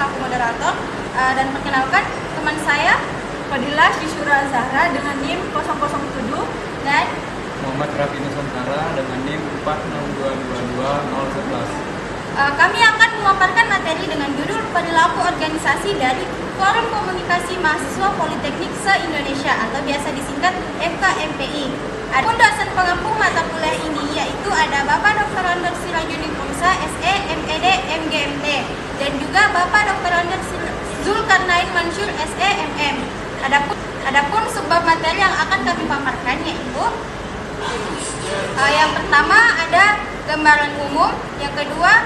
selaku moderator. Dan perkenalkan teman saya Fadilah Syishura Zahra dengan NIM 007 dan Muhammad Rafi Nusantara dengan NIM 46222-011. Kami akan memaparkan materi dengan judul perilaku organisasi dari Forum Komunikasi Mahasiswa Politeknik se-Indonesia atau biasa disingkat FKMPI. Adapun dosen pengampu mata kuliah ini yaitu ada Bapak Dr. Andes Sirajudin Umsa, SE, MED, MGMT, dan juga Bapak Dr. Andes Zulkarnain Mansur, SE, MM. Adapun subbab materi yang akan kami paparkan yaitu yang pertama ada gambaran umum, yang kedua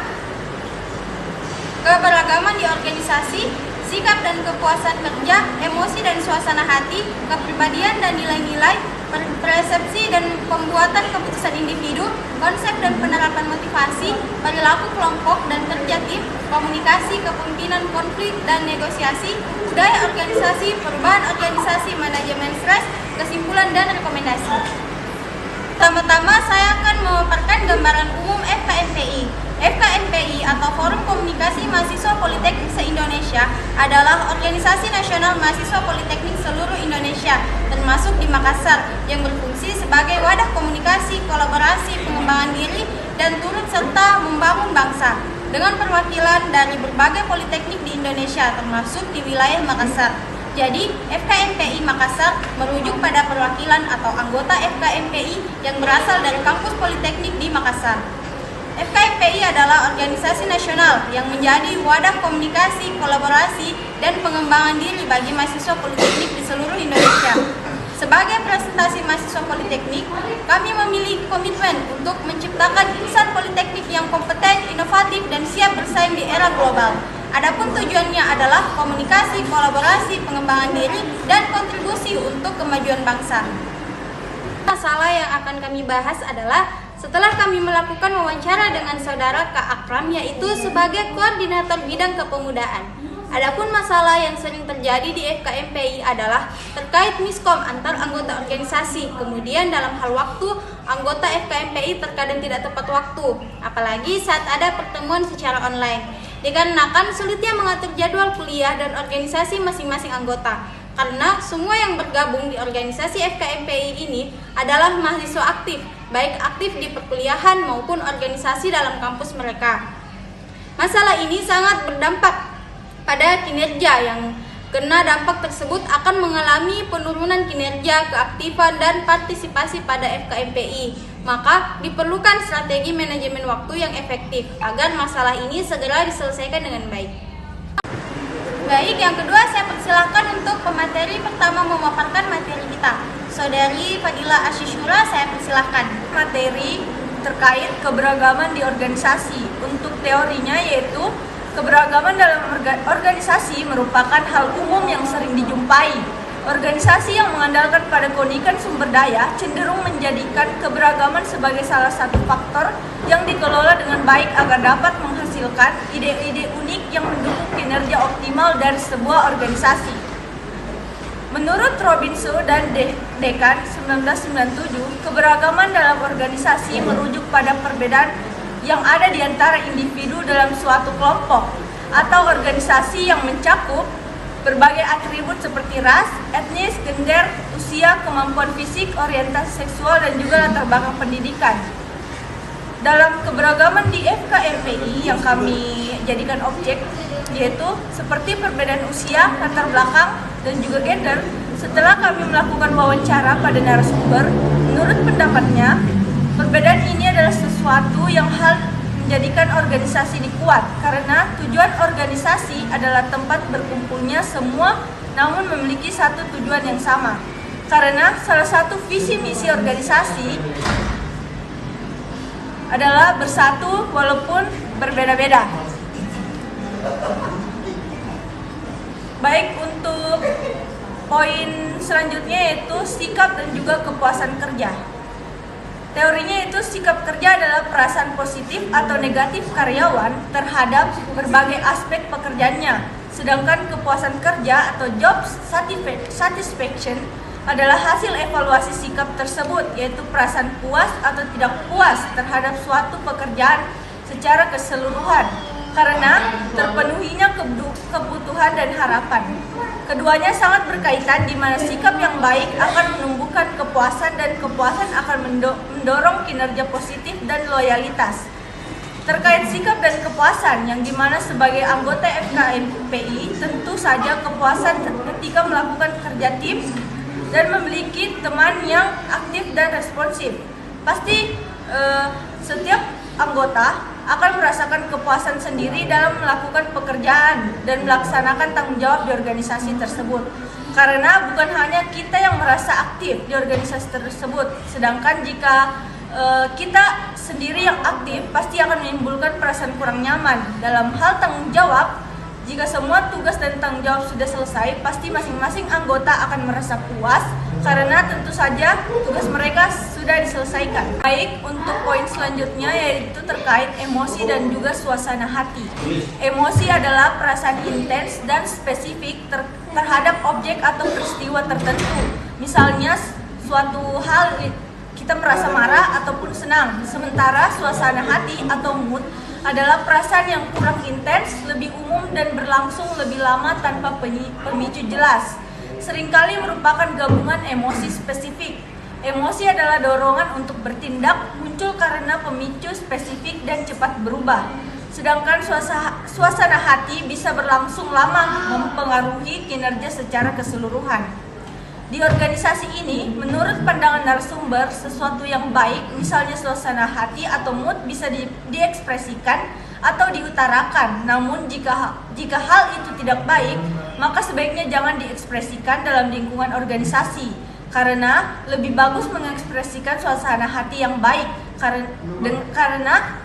keberagaman di organisasi, sikap dan kepuasan kerja, emosi dan suasana hati, kepribadian dan nilai-nilai, persepsi dan pembuatan keputusan individu, konsep dan penerapan motivasi, perilaku kelompok dan kerja tim, komunikasi, kepemimpinan, konflik dan negosiasi, budaya organisasi, perubahan organisasi, manajemen stres, kesimpulan dan rekomendasi. Pertama-tama saya akan memaparkan gambaran umum FKMPI. FKMPI atau Forum Komunikasi Mahasiswa Politeknik se-Indonesia adalah organisasi nasional mahasiswa politeknik seluruh Indonesia, termasuk di Makassar, yang berfungsi sebagai wadah komunikasi, kolaborasi, pengembangan diri, dan turut serta membangun bangsa, dengan perwakilan dari berbagai politeknik di Indonesia, termasuk di wilayah Makassar. Jadi, FKMPI Makassar merujuk pada perwakilan atau anggota FKMPI yang berasal dari kampus politeknik di Makassar. FKMPI adalah organisasi nasional yang menjadi wadah komunikasi, kolaborasi, dan pengembangan diri bagi mahasiswa politeknik di seluruh Indonesia. Sebagai presentasi mahasiswa politeknik, kami memiliki komitmen untuk menciptakan insan politeknik yang kompeten, inovatif, dan siap bersaing di era global. Adapun tujuannya adalah komunikasi, kolaborasi, pengembangan diri, dan kontribusi untuk kemajuan bangsa. Masalah yang akan kami bahas adalah setelah kami melakukan wawancara dengan saudara Kak Akram, yaitu sebagai koordinator bidang kepemudaan. Adapun masalah yang sering terjadi di FKMPI adalah terkait miskom antar anggota organisasi. Kemudian dalam hal waktu, anggota FKMPI terkadang tidak tepat waktu, apalagi saat ada pertemuan secara online, dikarenakan sulitnya mengatur jadwal kuliah dan organisasi masing-masing anggota. Karena semua yang bergabung di organisasi FKMPI ini adalah mahasiswa aktif, baik aktif di perkuliahan maupun organisasi dalam kampus mereka. Masalah ini sangat berdampak pada kinerja, yang kena dampak tersebut akan mengalami penurunan kinerja, keaktifan, dan partisipasi pada FKMPI. Maka diperlukan strategi manajemen waktu yang efektif agar masalah ini segera diselesaikan dengan baik. Baik, yang kedua saya persilahkan untuk pemateri pertama memaparkan materi kita. Saudari Fadilah Syishura, saya persilahkan. Materi terkait keberagaman di organisasi. Untuk teorinya yaitu keberagaman dalam organisasi merupakan hal umum yang sering dijumpai. Organisasi yang mengandalkan pada keunikan sumber daya cenderung menjadikan keberagaman sebagai salah satu faktor yang dikelola dengan baik agar dapat menghasilkan ide-ide unik yang mendukung kinerja optimal dari sebuah organisasi. Menurut Robinson dan Dekan 1997, keberagaman dalam organisasi merujuk pada perbedaan yang ada di antara individu dalam suatu kelompok atau organisasi yang mencakup berbagai atribut seperti ras, etnis, gender, usia, kemampuan fisik, orientasi seksual, dan juga latar belakang pendidikan. Dalam keberagaman di FKMPI yang kami jadikan objek, yaitu seperti perbedaan usia, latar belakang, dan juga gender, setelah kami melakukan wawancara pada narasumber, menurut pendapatnya, perbedaan ini adalah sesuatu yang menjadikan organisasi ini kuat, karena tujuan organisasi adalah tempat berkumpulnya semua namun memiliki satu tujuan yang sama. Karena salah satu visi misi organisasi adalah bersatu walaupun berbeda-beda. Baik, untuk poin selanjutnya yaitu sikap dan juga kepuasan kerja. Teorinya itu sikap kerja adalah perasaan positif atau negatif karyawan terhadap berbagai aspek pekerjaannya. Sedangkan kepuasan kerja atau job satisfaction adalah hasil evaluasi sikap tersebut, yaitu perasaan puas atau tidak puas terhadap suatu pekerjaan secara keseluruhan karena terpenuhinya kebutuhan dan harapan. Keduanya sangat berkaitan, di mana sikap yang baik akan menumbuhkan kepuasan dan kepuasan akan mendorong kinerja positif dan loyalitas. Terkait sikap dan kepuasan, yang dimana sebagai anggota FKMPI tentu saja kepuasan ketika melakukan kerja tim dan memiliki teman yang aktif dan responsif. Pasti setiap anggota akan merasakan kepuasan sendiri dalam melakukan pekerjaan dan melaksanakan tanggung jawab di organisasi tersebut. Karena bukan hanya kita yang merasa aktif di organisasi tersebut, sedangkan jika kita sendiri yang aktif pasti akan menimbulkan perasaan kurang nyaman. Dalam hal tanggung jawab, jika semua tugas dan tanggung jawab sudah selesai, pasti masing-masing anggota akan merasa puas karena tentu saja tugas mereka sudah diselesaikan. Baik, untuk poin selanjutnya yaitu terkait emosi dan juga suasana hati. Emosi adalah perasaan intens dan spesifik terhadap objek atau peristiwa tertentu. Misalnya suatu hal kita merasa marah ataupun senang. Sementara suasana hati atau mood adalah perasaan yang kurang intens, lebih umum dan berlangsung lebih lama tanpa pemicu jelas. Seringkali merupakan gabungan emosi spesifik. Emosi adalah dorongan untuk bertindak, muncul karena pemicu spesifik dan cepat berubah. Sedangkan suasana hati bisa berlangsung lama, mempengaruhi kinerja secara keseluruhan. Di organisasi ini, menurut pandangan narasumber, sesuatu yang baik, misalnya suasana hati atau mood, bisa diekspresikan atau diutarakan. Namun jika hal itu tidak baik, maka sebaiknya jangan diekspresikan dalam lingkungan organisasi. Karena lebih bagus mengekspresikan suasana hati yang baik. Karena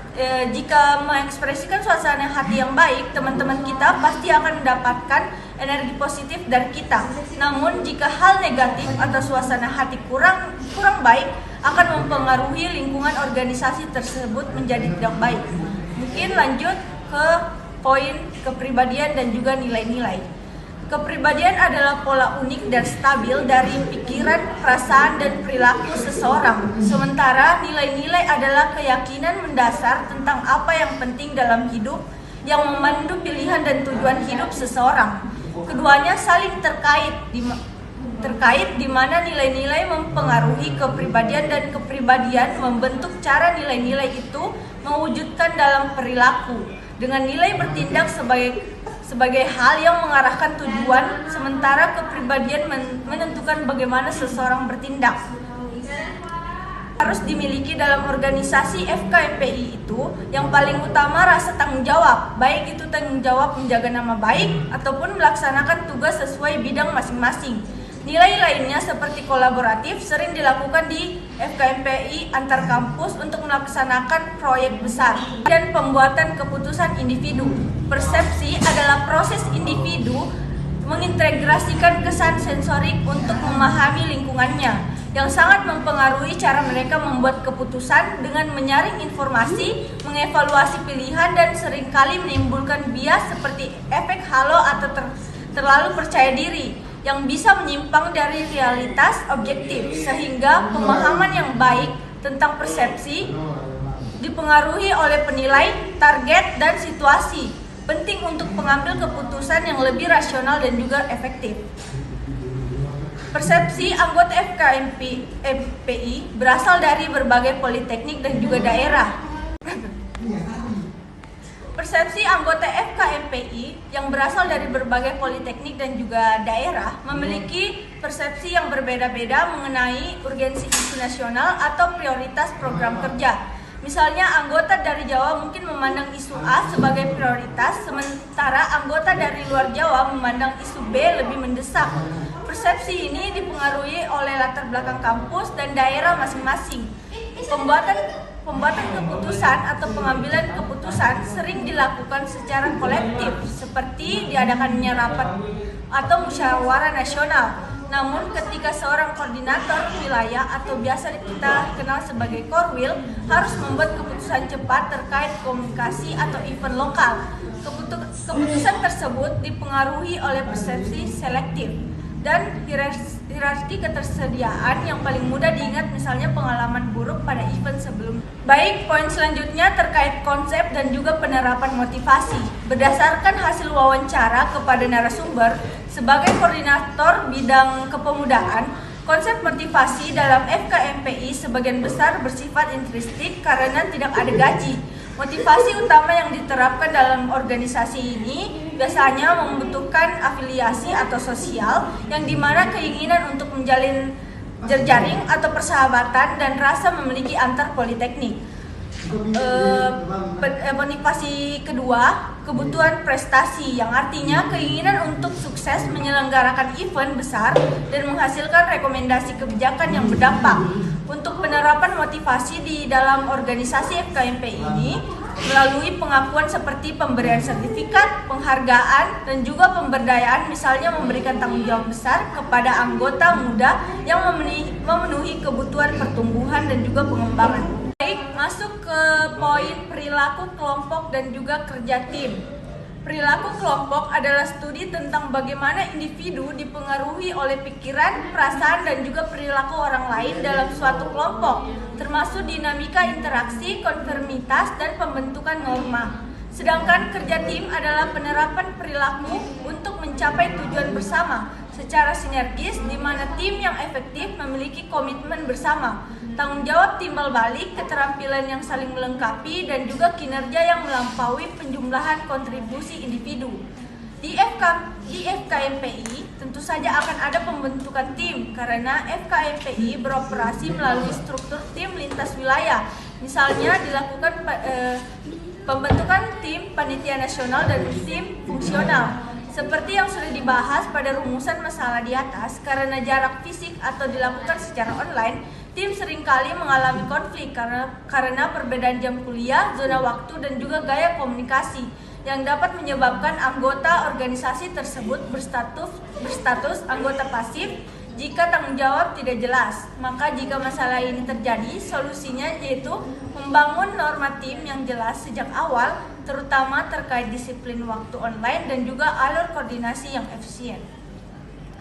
jika mengekspresikan suasana hati yang baik, teman-teman kita pasti akan mendapatkan energi positif dari kita. Namun jika hal negatif atau suasana hati kurang baik, akan mempengaruhi lingkungan organisasi tersebut menjadi tidak baik. Mungkin lanjut ke poin kepribadian dan juga nilai-nilai. Kepribadian adalah pola unik dan stabil dari pikiran, perasaan, dan perilaku seseorang. Sementara nilai-nilai adalah keyakinan mendasar tentang apa yang penting dalam hidup yang memandu pilihan dan tujuan hidup seseorang. Keduanya saling terkait di mana nilai-nilai mempengaruhi kepribadian dan kepribadian membentuk cara nilai-nilai itu mewujudkan dalam perilaku. Dengan nilai bertindak sebagai hal yang mengarahkan tujuan, sementara kepribadian menentukan bagaimana seseorang bertindak. Harus dimiliki dalam organisasi FKMPI itu yang paling utama rasa tanggung jawab, baik itu tanggung jawab menjaga nama baik ataupun melaksanakan tugas sesuai bidang masing-masing. Nilai lainnya seperti kolaboratif sering dilakukan di FKMPI antar kampus untuk melaksanakan proyek besar dan pembuatan keputusan individu. Persepsi adalah proses individu mengintegrasikan kesan sensorik untuk memahami lingkungannya, yang sangat mempengaruhi cara mereka membuat keputusan dengan menyaring informasi, mengevaluasi pilihan, dan seringkali menimbulkan bias seperti efek halo atau terlalu percaya diri yang bisa menyimpang dari realitas objektif, sehingga pemahaman yang baik tentang persepsi dipengaruhi oleh penilai, target, dan situasi. Penting untuk mengambil keputusan yang lebih rasional dan juga efektif. Persepsi anggota FKMPI berasal dari berbagai politeknik dan juga daerah. Persepsi anggota FKMPI yang berasal dari berbagai politeknik dan juga daerah memiliki persepsi yang berbeda-beda mengenai urgensi isu nasional atau prioritas program kerja. Misalnya anggota dari Jawa mungkin memandang isu A sebagai prioritas, sementara anggota dari luar Jawa memandang isu B lebih mendesak. Persepsi ini dipengaruhi oleh latar belakang kampus dan daerah masing-masing. Pembuatan keputusan atau pengambilan keputusan sering dilakukan secara kolektif, seperti diadakannya rapat atau musyawarah nasional. Namun ketika seorang koordinator wilayah atau biasa kita kenal sebagai korwil harus membuat keputusan cepat terkait komunikasi atau event lokal, keputusan tersebut dipengaruhi oleh persepsi selektif. dan hierarki ketersediaan yang paling mudah diingat misalnya pengalaman buruk pada event sebelum. Baik, poin selanjutnya terkait konsep dan juga penerapan motivasi. Berdasarkan hasil wawancara kepada narasumber sebagai koordinator bidang kepemudaan, konsep motivasi dalam FKMPI sebagian besar bersifat intrinsik karena tidak ada gaji. Motivasi utama yang diterapkan dalam organisasi ini biasanya membutuhkan afiliasi atau sosial yang dimana keinginan untuk menjalin jejaring atau persahabatan dan rasa memiliki antar politeknik. Motivasi kedua, kebutuhan prestasi yang artinya keinginan untuk sukses menyelenggarakan event besar dan menghasilkan rekomendasi kebijakan yang berdampak. Untuk penerapan motivasi di dalam organisasi FKMPI ini melalui pengakuan seperti pemberian sertifikat, penghargaan, dan juga pemberdayaan, misalnya memberikan tanggung jawab besar kepada anggota muda yang memenuhi kebutuhan pertumbuhan dan juga pengembangan. Baik, masuk ke poin perilaku kelompok dan juga kerja tim. Perilaku kelompok adalah studi tentang bagaimana individu dipengaruhi oleh pikiran, perasaan, dan juga perilaku orang lain dalam suatu kelompok, termasuk dinamika interaksi, konformitas, dan pembentukan norma. Sedangkan kerja tim adalah penerapan perilaku untuk mencapai tujuan bersama secara sinergis di mana tim yang efektif memiliki komitmen bersama, tanggung jawab timbal balik, keterampilan yang saling melengkapi, dan juga kinerja yang melampaui penjumlahan kontribusi individu. Di FKMPI tentu saja akan ada pembentukan tim karena FKMPI beroperasi melalui struktur tim lintas wilayah. Misalnya dilakukan pembentukan tim panitia nasional dan tim fungsional. Seperti yang sudah dibahas pada rumusan masalah di atas, karena jarak fisik atau dilakukan secara online, tim seringkali mengalami konflik karena perbedaan jam kuliah, zona waktu, dan juga gaya komunikasi yang dapat menyebabkan anggota organisasi tersebut berstatus anggota pasif jika tanggung jawab tidak jelas. Maka jika masalah ini terjadi, solusinya yaitu membangun norma tim yang jelas sejak awal, terutama terkait disiplin waktu online dan juga alur koordinasi yang efisien.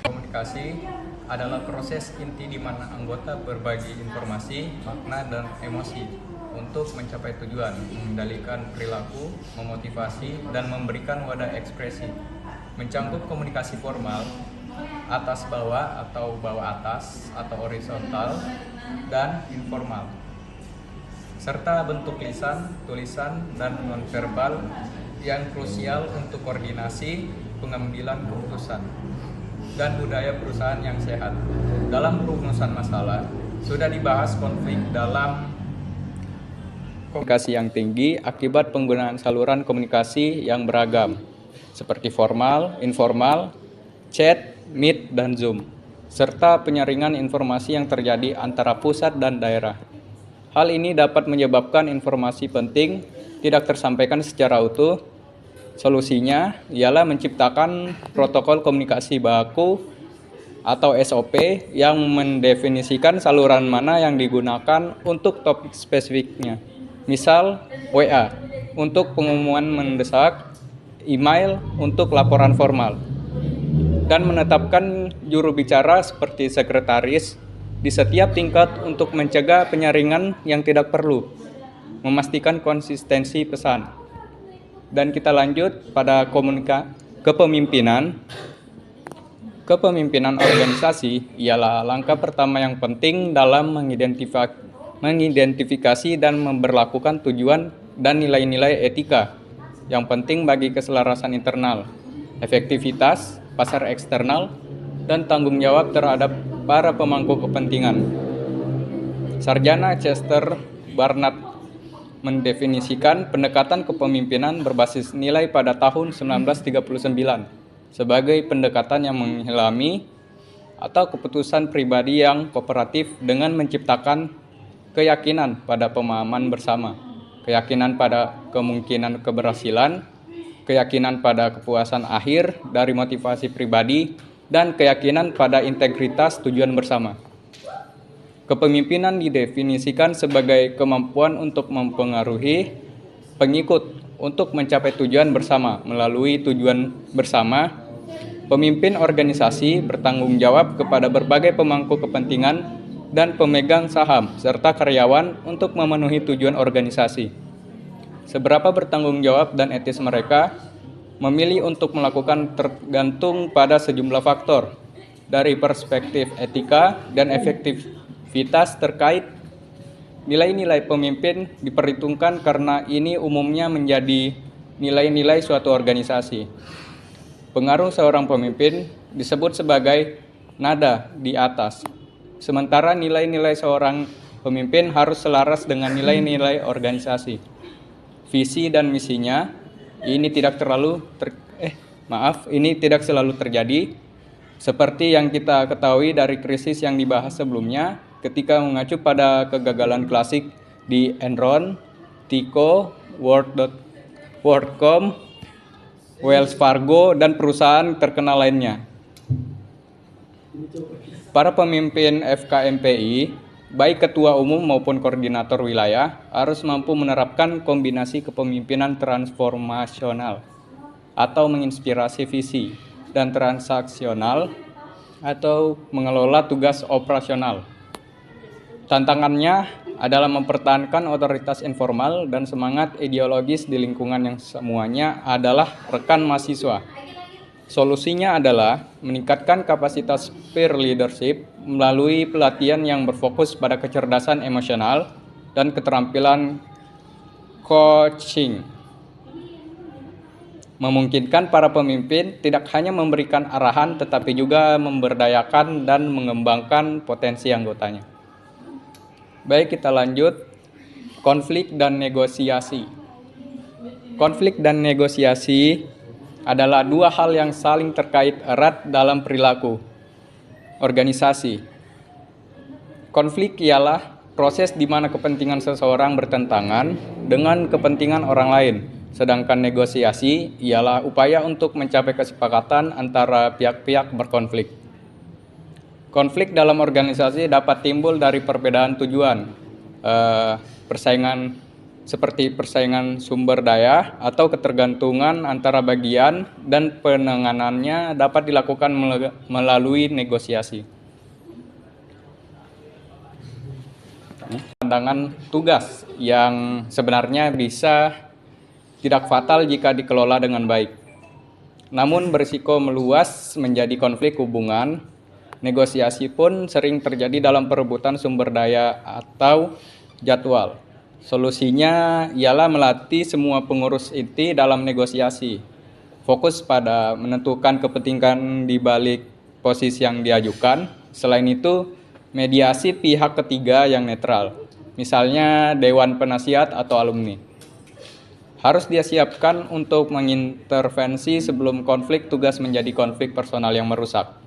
Komunikasi adalah proses inti di mana anggota berbagi informasi, makna, dan emosi untuk mencapai tujuan, mengendalikan perilaku, memotivasi, dan memberikan wadah ekspresi. Mencangkup komunikasi formal, atas bawah atau bawah atas atau horizontal, dan informal, serta bentuk lisan, tulisan, dan nonverbal yang krusial untuk koordinasi pengambilan keputusan dan budaya perusahaan yang sehat. Dalam rumusan masalah sudah dibahas konflik dalam komunikasi yang tinggi akibat penggunaan saluran komunikasi yang beragam seperti formal, informal, chat, meet, dan zoom, serta penyaringan informasi yang terjadi antara pusat dan daerah. Hal ini dapat menyebabkan informasi penting tidak tersampaikan secara utuh. Solusinya ialah menciptakan protokol komunikasi baku atau SOP yang mendefinisikan saluran mana yang digunakan untuk topik spesifiknya. Misal WA untuk pengumuman mendesak, email untuk laporan formal, dan menetapkan juru bicara seperti sekretaris di setiap tingkat untuk mencegah penyaringan yang tidak perlu, memastikan konsistensi pesan. Dan kita lanjut pada kepemimpinan. Kepemimpinan organisasi ialah langkah pertama yang penting dalam mengidentifikasi dan memberlakukan tujuan dan nilai-nilai etika yang penting bagi keselarasan internal, efektivitas pasar eksternal, dan tanggung jawab terhadap para pemangku kepentingan. Sarjana Chester Barnard mendefinisikan pendekatan kepemimpinan berbasis nilai pada tahun 1939 sebagai pendekatan yang menghilami atau keputusan pribadi yang kooperatif dengan menciptakan keyakinan pada pemahaman bersama, keyakinan pada kemungkinan keberhasilan, keyakinan pada kepuasan akhir dari motivasi pribadi, dan keyakinan pada integritas tujuan bersama. Kepemimpinan didefinisikan sebagai kemampuan untuk mempengaruhi pengikut untuk mencapai tujuan bersama melalui tujuan bersama Pemimpin organisasi bertanggung jawab kepada berbagai pemangku kepentingan dan pemegang saham serta karyawan untuk memenuhi tujuan organisasi. Seberapa bertanggung jawab dan etis mereka memilih untuk melakukan tergantung pada sejumlah faktor, dari perspektif etika dan efektivitas terkait. Nilai-nilai pemimpin diperhitungkan karena ini umumnya menjadi nilai-nilai suatu organisasi. Pengaruh seorang pemimpin disebut sebagai nada di atas, sementara nilai-nilai seorang pemimpin harus selaras dengan nilai-nilai organisasi. Visi dan misinya ini tidak selalu terjadi, seperti yang kita ketahui dari krisis yang dibahas sebelumnya ketika mengacu pada kegagalan klasik di Enron, Tyco, WorldCom, Wells Fargo, dan perusahaan terkenal lainnya. Para pemimpin FKMPI, baik ketua umum maupun koordinator wilayah, harus mampu menerapkan kombinasi kepemimpinan transformasional atau menginspirasi visi dan transaksional atau mengelola tugas operasional. Tantangannya adalah mempertahankan otoritas informal dan semangat ideologis di lingkungan yang semuanya adalah rekan mahasiswa. Solusinya adalah meningkatkan kapasitas peer leadership melalui pelatihan yang berfokus pada kecerdasan emosional dan keterampilan coaching. Memungkinkan para pemimpin tidak hanya memberikan arahan tetapi juga memberdayakan dan mengembangkan potensi anggotanya. Baik, kita lanjut. Konflik dan negosiasi. Konflik dan negosiasi adalah dua hal yang saling terkait erat dalam perilaku organisasi. Konflik ialah proses di mana kepentingan seseorang bertentangan dengan kepentingan orang lain, sedangkan negosiasi ialah upaya untuk mencapai kesepakatan antara pihak-pihak berkonflik. Konflik dalam organisasi dapat timbul dari perbedaan tujuan, persaingan seperti persaingan sumber daya atau ketergantungan antara bagian, dan penanganannya dapat dilakukan melalui negosiasi. Pandangan tugas yang sebenarnya bisa tidak fatal jika dikelola dengan baik, namun berisiko meluas menjadi konflik hubungan. Negosiasi pun sering terjadi dalam perebutan sumber daya atau jadwal. Solusinya ialah melatih semua pengurus inti dalam negosiasi, fokus pada menentukan kepentingan di balik posisi yang diajukan. Selain itu, mediasi pihak ketiga yang netral, misalnya Dewan Penasihat atau alumni, harus disiapkan untuk mengintervensi sebelum konflik tugas menjadi konflik personal yang merusak.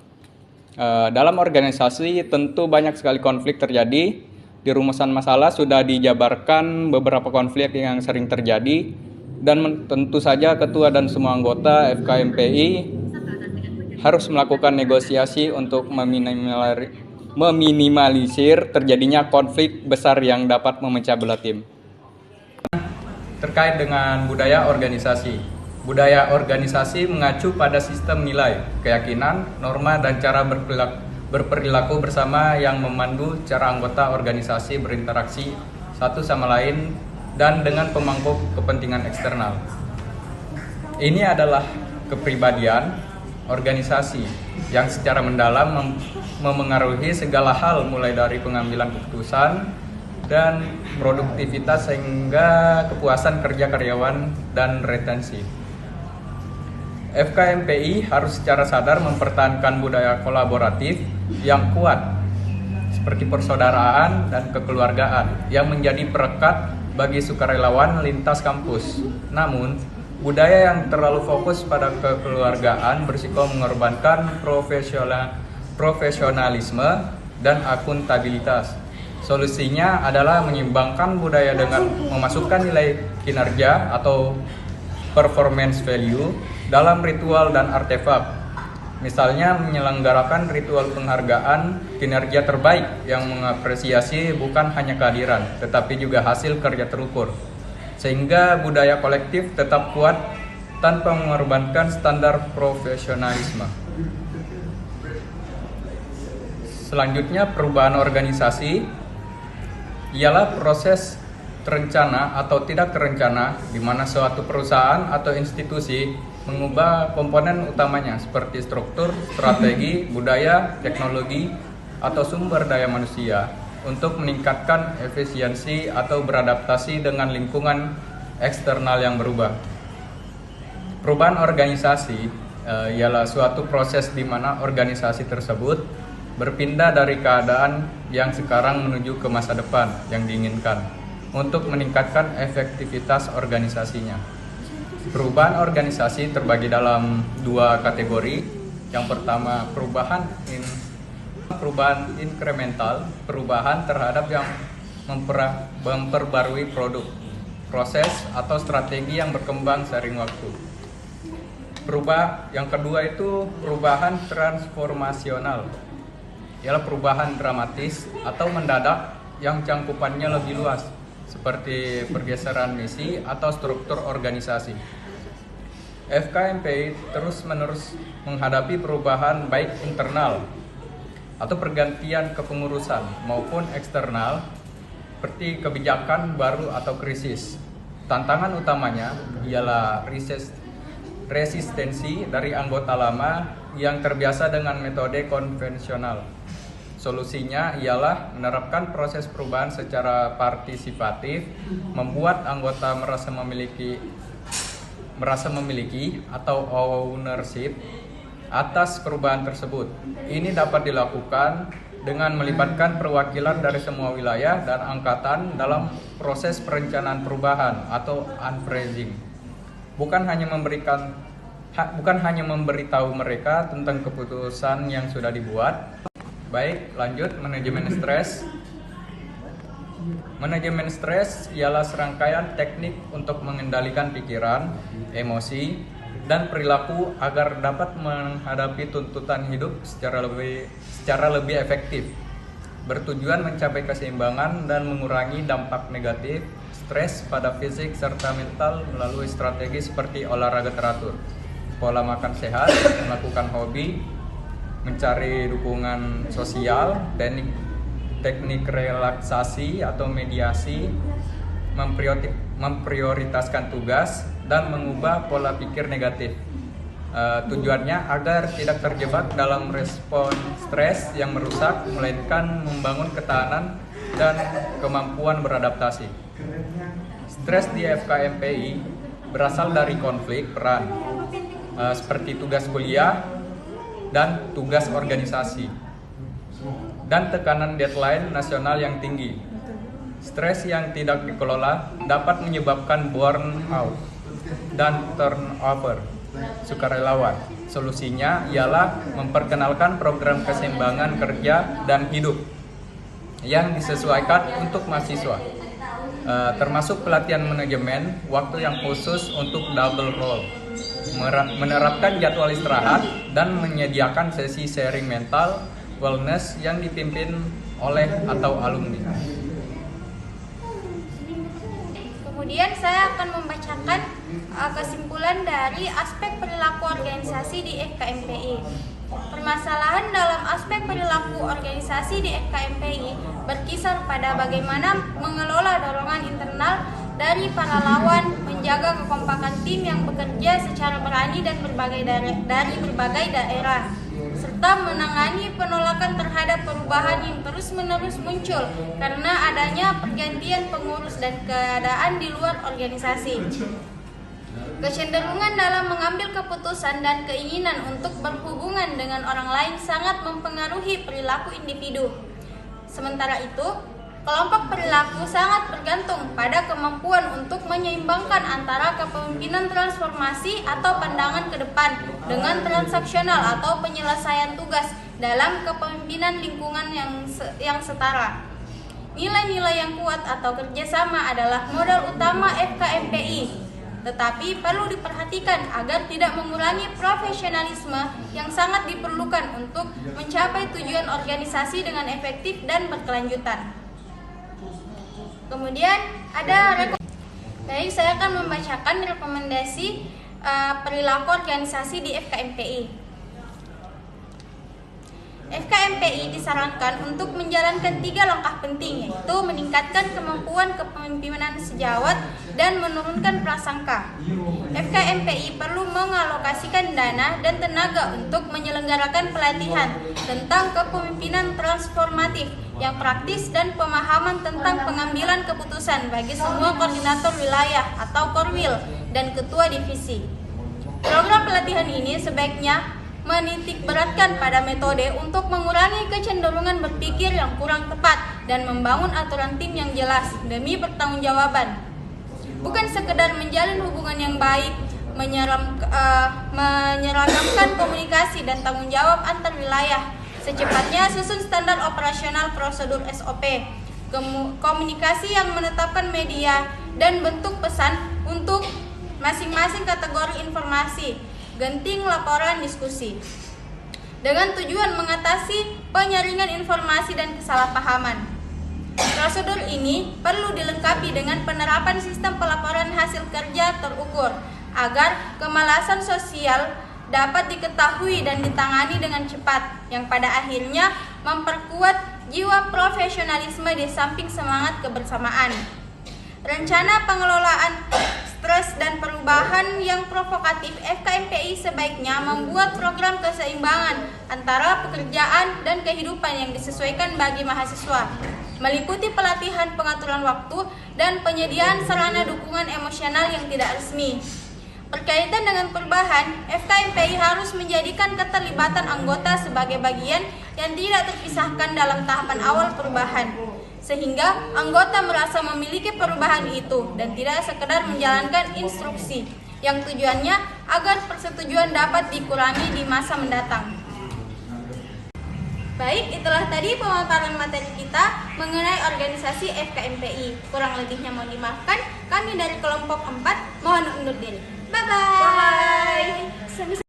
Dalam organisasi tentu banyak sekali konflik terjadi. Di rumusan masalah sudah dijabarkan beberapa konflik yang sering terjadi, dan tentu saja ketua dan semua anggota FKMPI harus melakukan negosiasi untuk meminimalisir terjadinya konflik besar yang dapat memecah belah tim. Terkait dengan budaya organisasi. Budaya organisasi mengacu pada sistem nilai, keyakinan, norma, dan cara berperilaku bersama yang memandu cara anggota organisasi berinteraksi satu sama lain dan dengan pemangku kepentingan eksternal. Ini adalah kepribadian organisasi yang secara mendalam memengaruhi segala hal, mulai dari pengambilan keputusan dan produktivitas sehingga kepuasan kerja karyawan dan retensi. FKMPI harus secara sadar mempertahankan budaya kolaboratif yang kuat seperti persaudaraan dan kekeluargaan yang menjadi perekat bagi sukarelawan lintas kampus. Namun, budaya yang terlalu fokus pada kekeluargaan berisiko mengorbankan profesionalisme dan akuntabilitas. Solusinya adalah menyeimbangkan budaya dengan memasukkan nilai kinerja atau performance value dalam ritual dan artefak. Misalnya menyelenggarakan ritual penghargaan kinerja terbaik yang mengapresiasi bukan hanya kehadiran, tetapi juga hasil kerja terukur. Sehingga budaya kolektif tetap kuat tanpa mengorbankan standar profesionalisme. Selanjutnya, perubahan organisasi ialah proses terencana atau tidak terencana di mana suatu perusahaan atau institusi mengubah komponen utamanya seperti struktur, strategi, budaya, teknologi, atau sumber daya manusia untuk meningkatkan efisiensi atau beradaptasi dengan lingkungan eksternal yang berubah. Perubahan organisasi ialah suatu proses di mana organisasi tersebut berpindah dari keadaan yang sekarang menuju ke masa depan yang diinginkan untuk meningkatkan efektivitas organisasinya. Perubahan organisasi terbagi dalam dua kategori. Yang pertama, perubahan inkremental, perubahan terhadap yang memperbarui produk, proses atau strategi yang berkembang seiring waktu. Yang kedua itu perubahan transformasional, ialah perubahan dramatis atau mendadak yang cangkupannya lebih luas, seperti pergeseran misi atau struktur organisasi. FKMPI terus-menerus menghadapi perubahan baik internal atau pergantian kepengurusan maupun eksternal, seperti kebijakan baru atau krisis. Tantangan utamanya ialah resistensi dari anggota lama yang terbiasa dengan metode konvensional. Solusinya ialah menerapkan proses perubahan secara partisipatif, membuat anggota merasa memiliki atau ownership atas perubahan tersebut. Ini dapat dilakukan dengan melibatkan perwakilan dari semua wilayah dan angkatan dalam proses perencanaan perubahan atau unphrasing. Bukan hanya memberitahu mereka tentang keputusan yang sudah dibuat. Baik, lanjut manajemen stres. Manajemen stres ialah serangkaian teknik untuk mengendalikan pikiran, emosi, dan perilaku agar dapat menghadapi tuntutan hidup secara lebih efektif, bertujuan mencapai keseimbangan dan mengurangi dampak negatif stres pada fisik serta mental melalui strategi seperti olahraga teratur, pola makan sehat, melakukan hobi, mencari dukungan sosial, teknik relaksasi atau mediasi, memprioritaskan tugas, dan mengubah pola pikir negatif. Tujuannya agar tidak terjebak dalam respon stres yang merusak, melainkan membangun ketahanan dan kemampuan beradaptasi. Stres di FKMPI berasal dari konflik peran, seperti tugas kuliah dan tugas organisasi, dan tekanan deadline nasional yang tinggi. Stres yang tidak dikelola dapat menyebabkan burnout dan turnover sukarelawan. Solusinya ialah memperkenalkan program keseimbangan kerja dan hidup yang disesuaikan untuk mahasiswa, termasuk pelatihan manajemen waktu yang khusus untuk double role, menerapkan jadwal istirahat, dan menyediakan sesi sharing mental wellness yang dipimpin oleh atau alumni. Kemudian saya akan membacakan kesimpulan dari aspek perilaku organisasi di FKMPI. Permasalahan dalam aspek perilaku organisasi di FKMPI berkisar pada bagaimana mengelola dorongan internal dari para lawan, menjaga kekompakan tim yang bekerja secara berani dan dari berbagai daerah, serta menangani penolakan terhadap perubahan yang terus-menerus muncul karena adanya pergantian pengurus dan keadaan di luar organisasi. Kecenderungan dalam mengambil keputusan dan keinginan untuk berhubungan dengan orang lain sangat mempengaruhi perilaku individu. Sementara itu, kelompok perilaku sangat bergantung pada kemampuan untuk menyeimbangkan antara kepemimpinan transformasi atau pandangan ke depan dengan transaksional atau penyelesaian tugas dalam kepemimpinan lingkungan yang setara. Nilai-nilai yang kuat atau kerjasama adalah modal utama FKMPI, tetapi perlu diperhatikan agar tidak mengurangi profesionalisme yang sangat diperlukan untuk mencapai tujuan organisasi dengan efektif dan berkelanjutan. Kemudian baik, saya akan membacakan rekomendasi perilaku organisasi di FKMPI. FKMPI disarankan untuk menjalankan 3 langkah penting, yaitu meningkatkan kemampuan kepemimpinan sejawat dan menurunkan prasangka. FKMPI perlu mengalokasikan dana dan tenaga untuk menyelenggarakan pelatihan tentang kepemimpinan transformatif yang praktis dan pemahaman tentang pengambilan keputusan bagi semua koordinator wilayah atau korwil dan ketua divisi. Program pelatihan ini sebaiknya menitik beratkan pada metode untuk mengurangi kecenderungan berpikir yang kurang tepat dan membangun aturan tim yang jelas demi pertanggungjawaban. Bukan sekedar menjalin hubungan yang baik, menyeragamkan komunikasi dan tanggung jawab antar wilayah. Secepatnya susun standar operasional prosedur SOP, komunikasi yang menetapkan media dan bentuk pesan untuk masing-masing kategori informasi, genting laporan diskusi, dengan tujuan mengatasi penyaringan informasi dan kesalahpahaman. Prosedur ini perlu dilengkapi dengan penerapan sistem pelaporan hasil kerja terukur agar kemalasan sosial dapat diketahui dan ditangani dengan cepat, yang pada akhirnya memperkuat jiwa profesionalisme di samping semangat kebersamaan. Rencana pengelolaan stres dan perubahan yang provokatif FKMPI sebaiknya membuat program keseimbangan antara pekerjaan dan kehidupan yang disesuaikan bagi mahasiswa, meliputi pelatihan pengaturan waktu dan penyediaan sarana dukungan emosional yang tidak resmi. Berkaitan dengan perubahan, FKMPI harus menjadikan keterlibatan anggota sebagai bagian yang tidak terpisahkan dalam tahapan awal perubahan, sehingga anggota merasa memiliki perubahan itu dan tidak sekedar menjalankan instruksi yang tujuannya agar persetujuan dapat dikurangi di masa mendatang. Baik, itulah tadi pemaparan materi kita mengenai organisasi FKMPI. Kurang lebihnya mohon dimaafkan. Kami dari kelompok 4 mohon undur diri. Bye-bye.